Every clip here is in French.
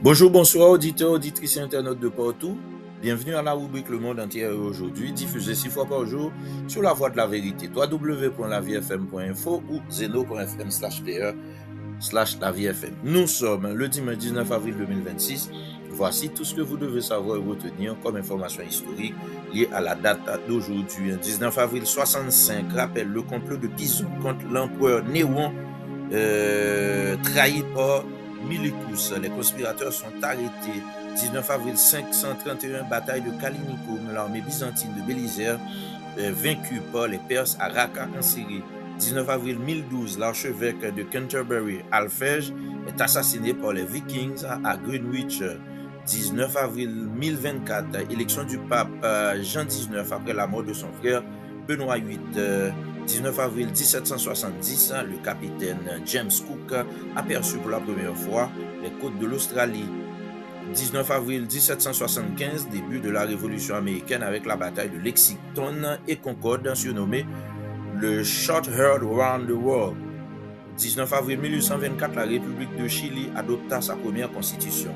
Bonjour, bonsoir, auditeurs, auditrices et internautes de partout. Bienvenue à la rubrique Le Monde entier aujourd'hui, diffusée 6 fois par jour sur la voie de la vérité, www.laviefm.info ou zeno.fm/player/laviefm. Nous sommes le dimanche 19 avril 2026. Voici tout ce que vous devez savoir et retenir comme information historique liée à la date d'aujourd'hui. 19 avril 65 rappelle le complot de Pison contre l'empereur Néron trahi par Milicus. Les conspirateurs sont arrêtés. 19 avril 531, bataille de Kalinikum, l'armée byzantine de Bélisère vaincue par les Perses à Raqqa en Syrie. 19 avril 1012, l'archevêque de Canterbury, Alfege, est assassiné par les Vikings à Greenwich. 19 avril 1024, élection du pape Jean XIX après la mort de son frère Benoît VIII. 19 avril 1770, le capitaine James Cook aperçut pour la première fois les côtes de l'Australie. 19 avril 1775, début de la Révolution américaine avec la bataille de Lexington et Concorde, surnommée le Short Heard Round the World. 19 avril 1824, la République de Chili adopta sa première constitution.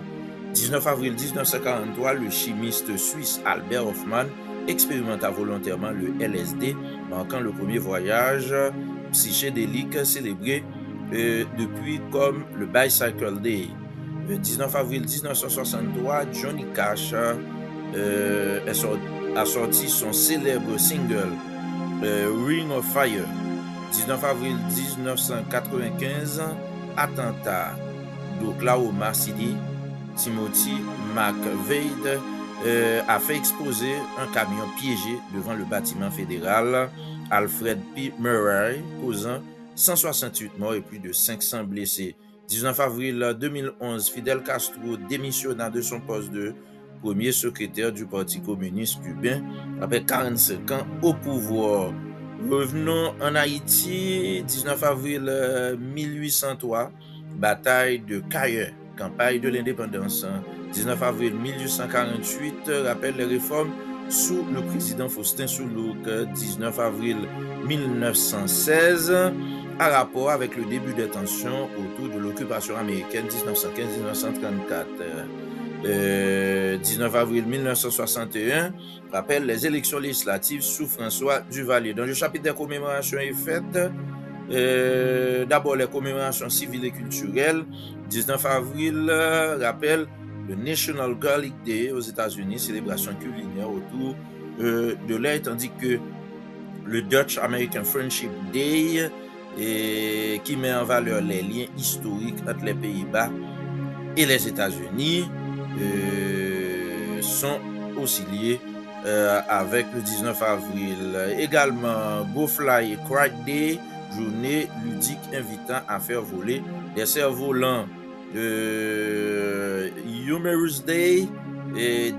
19 avril 1943, le chimiste suisse Albert Hofmann expérimenta volontairement le LSD, marquant le premier voyage psychédélique célébré depuis comme le Bicycle Day. Le 19 avril 1963, Johnny Cash a sorti son célèbre single Ring of Fire. 19 avril 1995, attentat d'Oklahoma City, Timothy McVeigh a fait exploser un camion piégé devant le bâtiment fédéral Alfred P. Murray, causant 168 morts et plus de 500 blessés. 19 avril 2011, Fidel Castro démissionna de son poste de premier secrétaire du Parti communiste cubain après 45 ans au pouvoir. Revenons en Haïti, 19 avril 1803, bataille de Cayeux, campagne de l'indépendance. 19 avril 1848, rappelle les réformes sous le président Faustin Soulouk. 19 avril 1916, à rapport avec le début des tensions autour de l'occupation américaine 1915-1934. 19 avril 1961, rappelle les élections législatives sous François Duvalier. Dans le chapitre des commémorations est faite, d'abord les commémorations civiles et culturelles. 19 avril rappelle le National Garlic Day aux États-Unis, célébration culinaire autour de l'air, tandis que le Dutch American Friendship Day qui met en valeur les liens historiques entre les Pays-Bas et les États-Unis sont aussi liés avec le 19 avril. Également, Go Fly Cry Day, journée ludique invitant à faire voler des cerfs-volants. Humorous Day,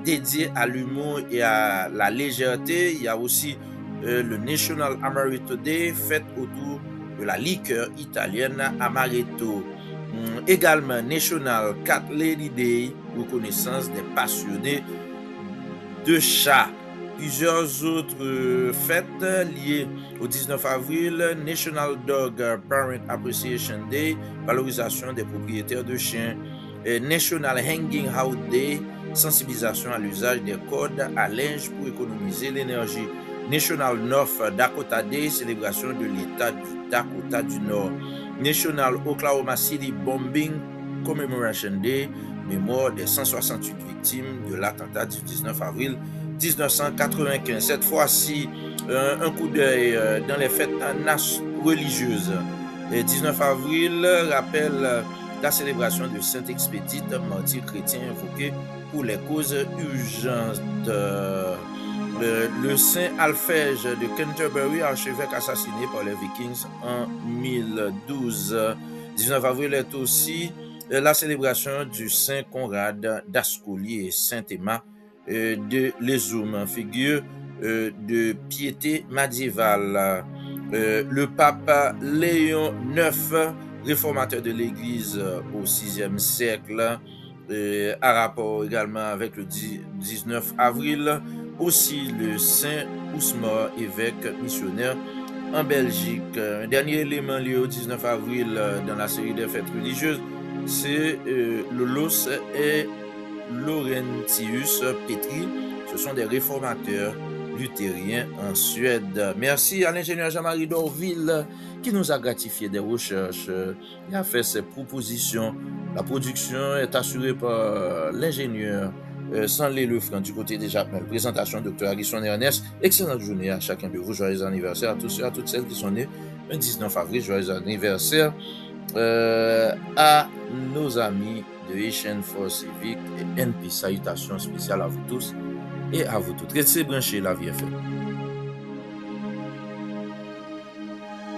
dédié à l'humour et à la légèreté. Il y a aussi le National Amaretto Day, fête autour de la liqueur italienne Amaretto. Également National Cat Lady Day, reconnaissance des passionnés de chats. Plusieurs autres fêtes liées au 19 avril, National Dog Parent Appreciation Day, valorisation des propriétaires de chiens. National Hanging Out Day, sensibilisation à l'usage des cordes à linge pour économiser l'énergie. National North Dakota Day, célébration de l'État du Dakota du Nord. National Oklahoma City Bombing Commemoration Day, mémoire des 168 victimes de l'attentat du 19 avril 1995. Cette fois-ci, un coup d'œil dans les fêtes religieuses. Le 19 avril rappelle la célébration de Sainte Expédite, martyr chrétien invoqué pour les causes urgentes. Le Saint Alphège de Canterbury, archevêque assassiné par les Vikings en 1012. 19 avril est aussi la célébration du Saint Conrad d'Ascoli et Saint Emma de Lezoum, figure de piété médiévale. Le pape Léon IX, réformateur de l'Église au VIe siècle, à rapport également avec le 19 avril. Aussi le Saint Ousmar, évêque missionnaire en Belgique. Un dernier élément lié au 19 avril dans la série des fêtes religieuses, c'est Lolos et Laurentius Petri. Ce sont des réformateurs luthériens en Suède. Merci à l'ingénieur Jean-Marie Dorville qui nous a gratifié des recherches. Il a fait ses propositions. La production est assurée par l'ingénieur Sanlé Lefranc du côté des Japon. Présentation Dr. Arisson Ernest. Excellente journée à chacun de vous. Joyeux anniversaire à tous et à toutes celles qui sont nées le 19 avril. Joyeux anniversaire à nos amis de Haitian Force Civique et NP. Salutations spéciales à vous tous et à vous toutes. Restez branchés la vie FM.